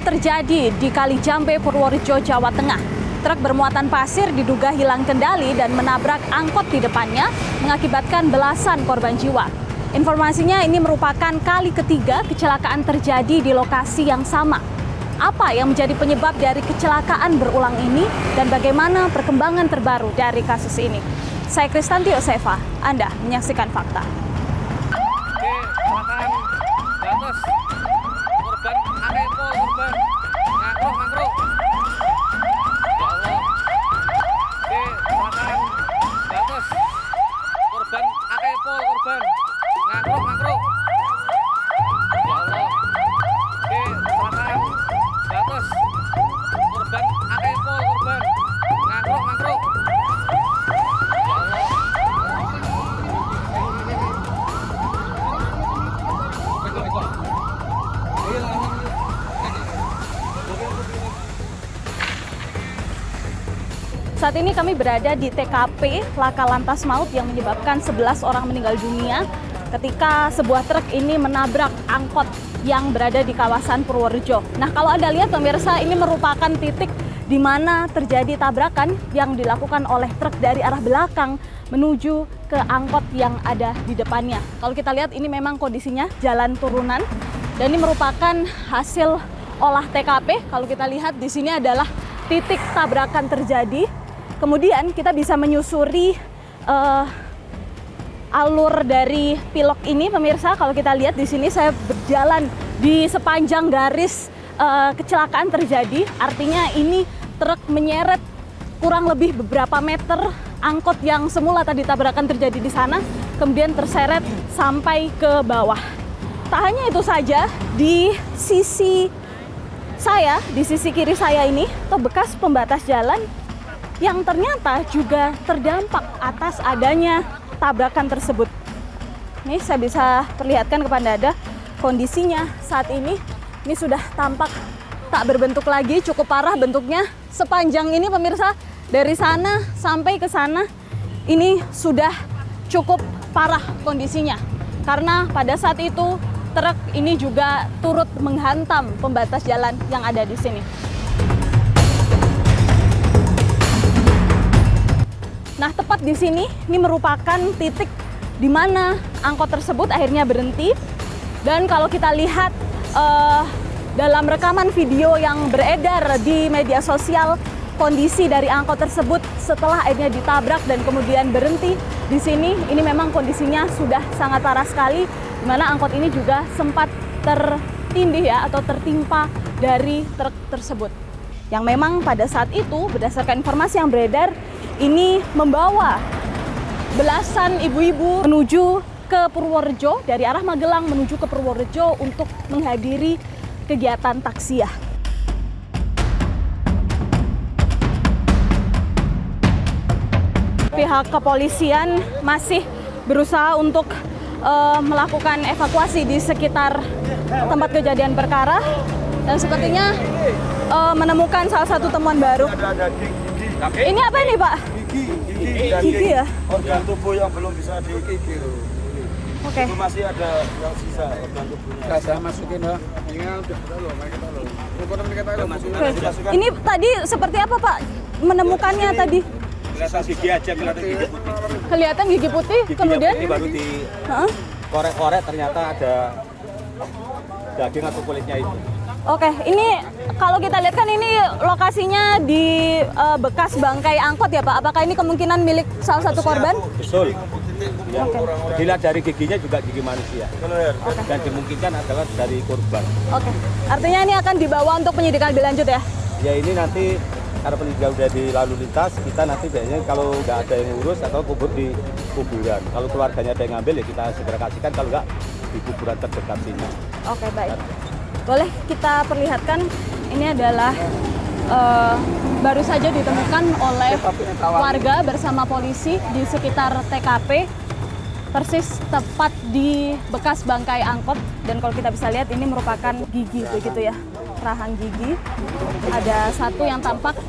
terjadi di Kalijambe, Purworejo, Jawa Tengah. Truk bermuatan pasir diduga hilang kendali dan menabrak angkot di depannya, mengakibatkan belasan korban jiwa. Informasinya ini merupakan kali ketiga kecelakaan terjadi di lokasi yang sama. Apa yang menjadi penyebab dari kecelakaan berulang ini dan bagaimana perkembangan terbaru dari kasus ini? Saya Kristanti Yosefa, Anda menyaksikan Fakta. Saat ini kami berada di TKP laka lantas maut yang menyebabkan 11 orang meninggal dunia ketika sebuah truk ini menabrak angkot yang berada di kawasan Purworejo. Nah, kalau Anda lihat pemirsa, ini merupakan titik di mana terjadi tabrakan yang dilakukan oleh truk dari arah belakang menuju ke angkot yang ada di depannya. Kalau kita lihat ini memang kondisinya jalan turunan dan ini merupakan hasil olah TKP. Kalau kita lihat di sini adalah titik tabrakan terjadi. Kemudian kita bisa menyusuri alur dari pilok ini, pemirsa. Kalau kita lihat di sini saya berjalan di sepanjang garis kecelakaan terjadi. Artinya ini truk menyeret kurang lebih beberapa meter angkot yang semula tadi tabrakan terjadi di sana, kemudian terseret sampai ke bawah. Tak hanya itu saja, di sisi saya, di sisi kiri saya ini, atau bekas pembatas jalan yang ternyata juga terdampak atas adanya tabrakan tersebut. Ini saya bisa perlihatkan kepada Anda kondisinya saat ini sudah tampak tak berbentuk lagi, cukup parah bentuknya. Sepanjang ini pemirsa, dari sana sampai ke sana ini sudah cukup parah kondisinya. Karena pada saat itu truk ini juga turut menghantam pembatas jalan yang ada di sini. Nah, tepat di sini, ini merupakan titik di mana angkot tersebut akhirnya berhenti. Dan kalau kita lihat dalam rekaman video yang beredar di media sosial, kondisi dari angkot tersebut setelah akhirnya ditabrak dan kemudian berhenti di sini, ini memang kondisinya sudah sangat parah sekali, di mana angkot ini juga sempat tertindih atau tertimpa dari truk tersebut. Yang memang pada saat itu, berdasarkan informasi yang beredar, ini membawa belasan ibu-ibu menuju ke Purworejo, dari arah Magelang menuju ke Purworejo untuk menghadiri kegiatan taksiyah. Pihak kepolisian masih berusaha untuk melakukan evakuasi di sekitar tempat kejadian perkara dan sepertinya menemukan salah satu temuan baru. Ini apa ini, Pak? Gigi ya? Organ tubuh yang belum bisa digigit. Oke. Itu masih ada yang sisa organ tubuhnya. Saya masukin ya. Ini tadi seperti apa, Pak? Menemukannya tadi? Kelihatan gigi aja, kelihatan gigi putih. Kelihatan gigi putih, kemudian? Ini baru dikorek-korek, ternyata ada daging atau kulitnya itu. Oke, ini kalau kita lihat kan ini lokasinya di bekas bangkai angkot ya, Pak. Apakah ini kemungkinan milik salah satu korban? Betul. Ya. Dilihat dari giginya juga gigi manusia. Dan dimungkinkan adalah dari korban. Oke, artinya ini akan dibawa untuk penyidikan lebih lanjut ya? Ya, ini nanti karena penyidikan udah di lalu lintas, kita nanti biasanya kalau nggak ada yang ngurus atau kubur di kuburan. Kalau keluarganya ada yang ngambil ya kita segera kasihkan, kalau nggak di kuburan terdekat sini. Oke, baik. Boleh kita perlihatkan, ini adalah baru saja ditemukan oleh warga bersama polisi di sekitar TKP, persis tepat di bekas bangkai angkot. Dan kalau kita bisa lihat ini merupakan gigi begitu ya, rahang gigi. Ada satu yang tampak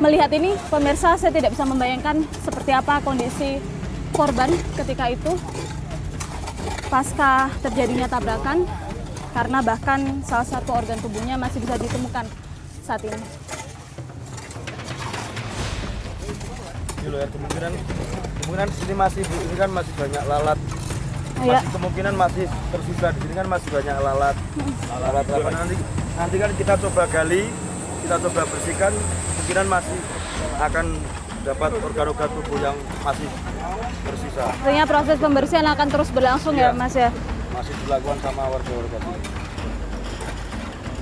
melihat ini, pemirsa, saya tidak bisa membayangkan seperti apa kondisi korban ketika itu pasca terjadinya tabrakan. karena bahkan salah satu organ tubuhnya masih bisa ditemukan saat ini. Ini loh ya, kemungkinan di sini masih Bu, ini kan masih banyak lalat. Iya. Masih kemungkinan masih tersisa di sini kan masih banyak lalat. Nanti kan kita coba gali, kita coba bersihkan, kemungkinan masih akan dapat organ-organ tubuh yang masih tersisa. Artinya proses pembersihan akan terus berlangsung ya Iya. Mas ya. Masih dilakukan sama warga-warga sini.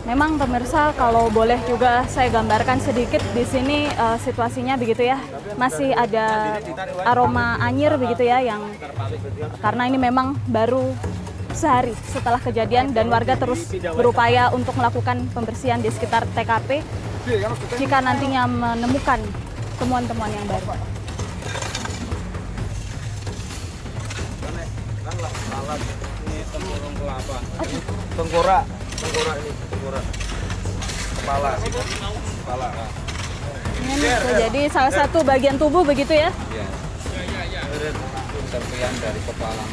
Memang pemirsa, kalau boleh juga saya gambarkan sedikit di sini situasinya begitu ya. Masih ada aroma anyir begitu ya, yang karena ini memang baru sehari setelah kejadian dan warga terus berupaya untuk melakukan pembersihan di sekitar TKP jika nantinya menemukan temuan-temuan yang baru. Tengkorak ini, tengkorak. Kepala. Ini jadi salah satu bagian tubuh begitu ya. Iya. Serpihan dari kepala.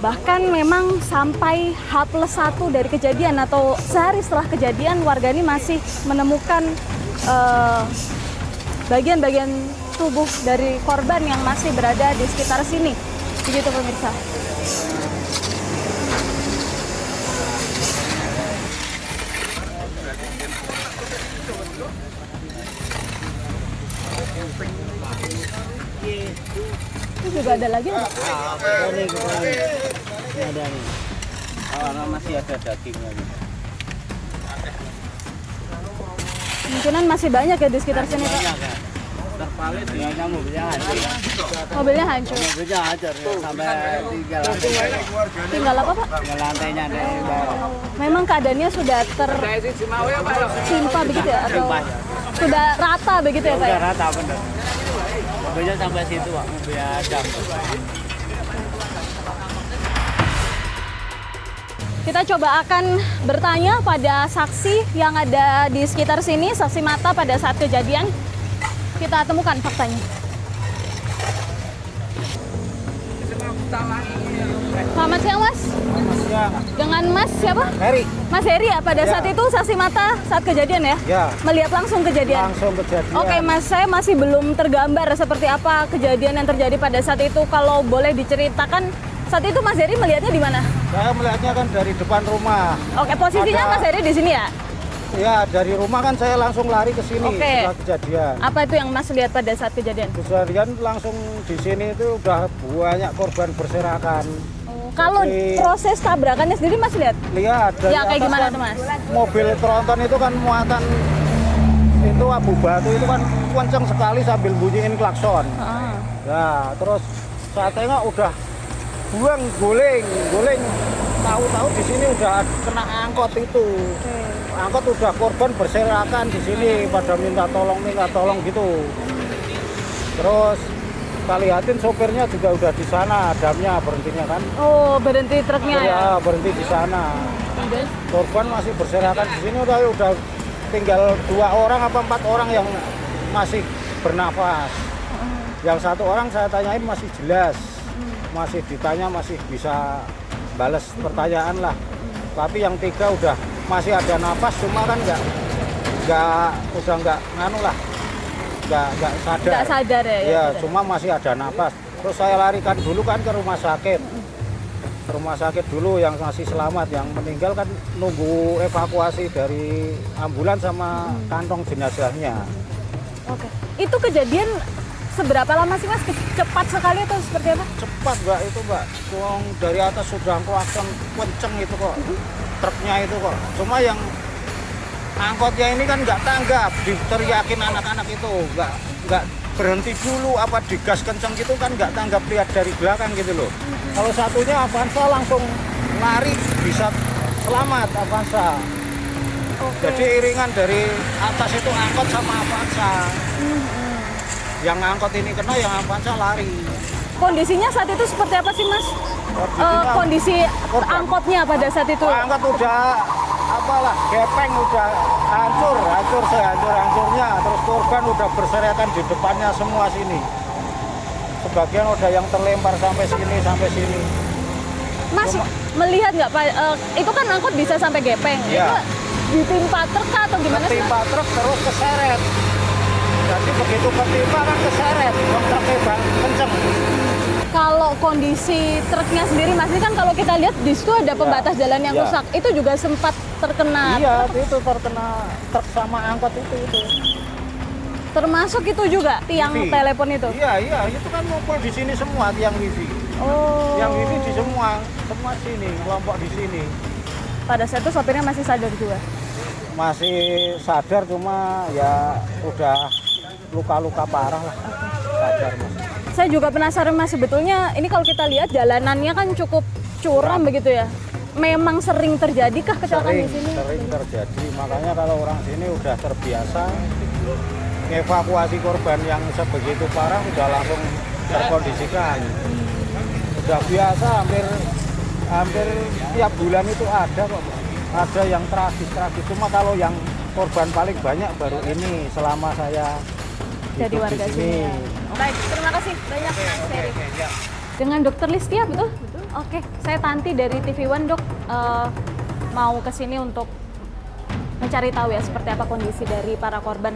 Bahkan memang sampai H+1 dari kejadian atau sehari setelah kejadian, warga ini masih menemukan bagian-bagian tubuh dari korban yang masih berada di sekitar sini. Begitu pemirsa. Ini juga ada lagi nggak? Ini ada nih. Oh, masih ada dagingnya nih. Kemungkinan masih banyak ya di sekitar sini Pak. Terpalit dengan mobilnya hancur. Mobilnya hancur. Mobilnya hancur ya, sampai Tinggal apa Pak? tinggal lantainya ada di bawah. Memang keadaannya sudah tertimpa begitu ya? Atau sudah rata begitu ya Pak? Udah Ya? rata bener. Mobilnya sampai situ Pak, mobilnya jam. Kita coba akan bertanya pada saksi yang ada di sekitar sini, saksi mata pada saat kejadian. Kita temukan faktanya. Selamat siang Mas. Siang. Dengan Mas siapa? Heri. Mas Heri ya, pada saat itu saksi mata saat kejadian ya? Ya. Melihat langsung kejadian? Langsung kejadian. Oke Mas, saya masih belum tergambar seperti apa kejadian yang terjadi pada saat itu. Kalau boleh diceritakan, saat itu Mas Heri melihatnya di mana? Saya melihatnya kan dari depan rumah. Oke, posisinya Ada- Mas Heri di sini ya? Ya, dari rumah kan saya langsung lari ke sini Oke. setelah kejadian. Apa itu yang Mas lihat pada saat kejadian? Kejadian langsung di sini itu udah banyak korban berserakan. Kalau Jadi- proses tabrakannya sendiri Mas lihat? Lihat dari Ya kayak atas gimana kan tuh Mas? mobil tronton itu kan muatan itu abu batu itu kan kenceng sekali sambil bunyiin klakson. Ah. Ya, terus saya tengok udah buang guling. Tahu-tahu di sini udah kena angkot itu. Angkot udah korban berserakan di sini pada minta tolong gitu. Terus kita lihatin sopirnya juga udah di sana, damnya berhentinya kan. Oh, berhenti truknya ya? Ya, berhenti di sana. Korban masih berserakan di sini udah tinggal 2 orang apa 4 orang yang masih bernafas. Yang 1 orang saya tanyain masih jelas, masih ditanya masih bisa balas pertanyaan lah. Tapi yang 3 udah masih ada nafas, cuma kan nggak nganu lah, nggak sadar. Nggak sadar ya? Ya, cuma masih ada nafas. Terus saya larikan dulu kan ke rumah sakit. Rumah sakit dulu yang masih selamat, yang meninggal kan nunggu evakuasi dari ambulans sama kantong jenazahnya. Oke. Itu kejadian seberapa lama sih Mas? Cepat sekali atau seperti apa? Cepat Mbak itu Mbak, Tuang dari atas sudah klakson kenceng itu kok, truknya itu kok. Cuma yang angkotnya ini kan nggak tanggap, diteriakin anak-anak itu, nggak berhenti dulu, apa digas kenceng gitu kan nggak tanggap, lihat dari belakang gitu loh. Kalau satunya Avanza langsung lari bisa selamat Avanza. Jadi iringan dari atas itu angkot sama Avanza. Yang angkot ini kena, yang Avanza lari. Kondisinya saat itu seperti apa sih Mas? Kondisi angkotnya pada saat itu? Angkot udah apalah, gepeng udah hancur sehancur-hancurnya. Terus korban udah berserakan di depannya semua sini. Sebagian udah yang terlempar sampai sini. Mas melihat nggak Pak, itu kan angkot bisa sampai gepeng. Iya. Itu ditimpa truk kah atau gimana sih? Ketimpa truk terus keseret. Jadi begitu ketimpa kan keseret, truknya kenceng. Kalau kondisi truknya sendiri Mas, ini kan kalau kita lihat di situ ada pembatas jalan yang Iya. rusak. Itu juga sempat terkena. Iya, itu terkena truk sama angkot itu. Termasuk itu juga tiang Wifi. telepon itu. Iya, itu kan ngumpul di sini semua tiang wifi. Oh. Tiang wifi di semua sini, kelompok di sini. Pada saat itu sopirnya masih sadar juga. Masih sadar cuma ya udah luka-luka parah lah. Sadar Mas. Saya juga penasaran Mas, sebetulnya ini kalau kita lihat jalanannya kan cukup curam begitu ya. Memang sering terjadikah kecelakaan di sini? Sering terjadi. Makanya kalau orang sini udah terbiasa evakuasi korban yang sebegitu parah udah langsung terkondisikan. Udah biasa hampir tiap bulan itu ada kok. Ada yang tragis. Cuma kalau yang korban paling banyak baru ini selama saya Jadi hidup warga di sini ya. Baik, terima kasih banyak Mas Ferry. Dengan Dokter Listia betul? Oke, saya Tanti dari TV One Dok. Mau ke sini untuk mencari tahu ya seperti apa kondisi dari para korban.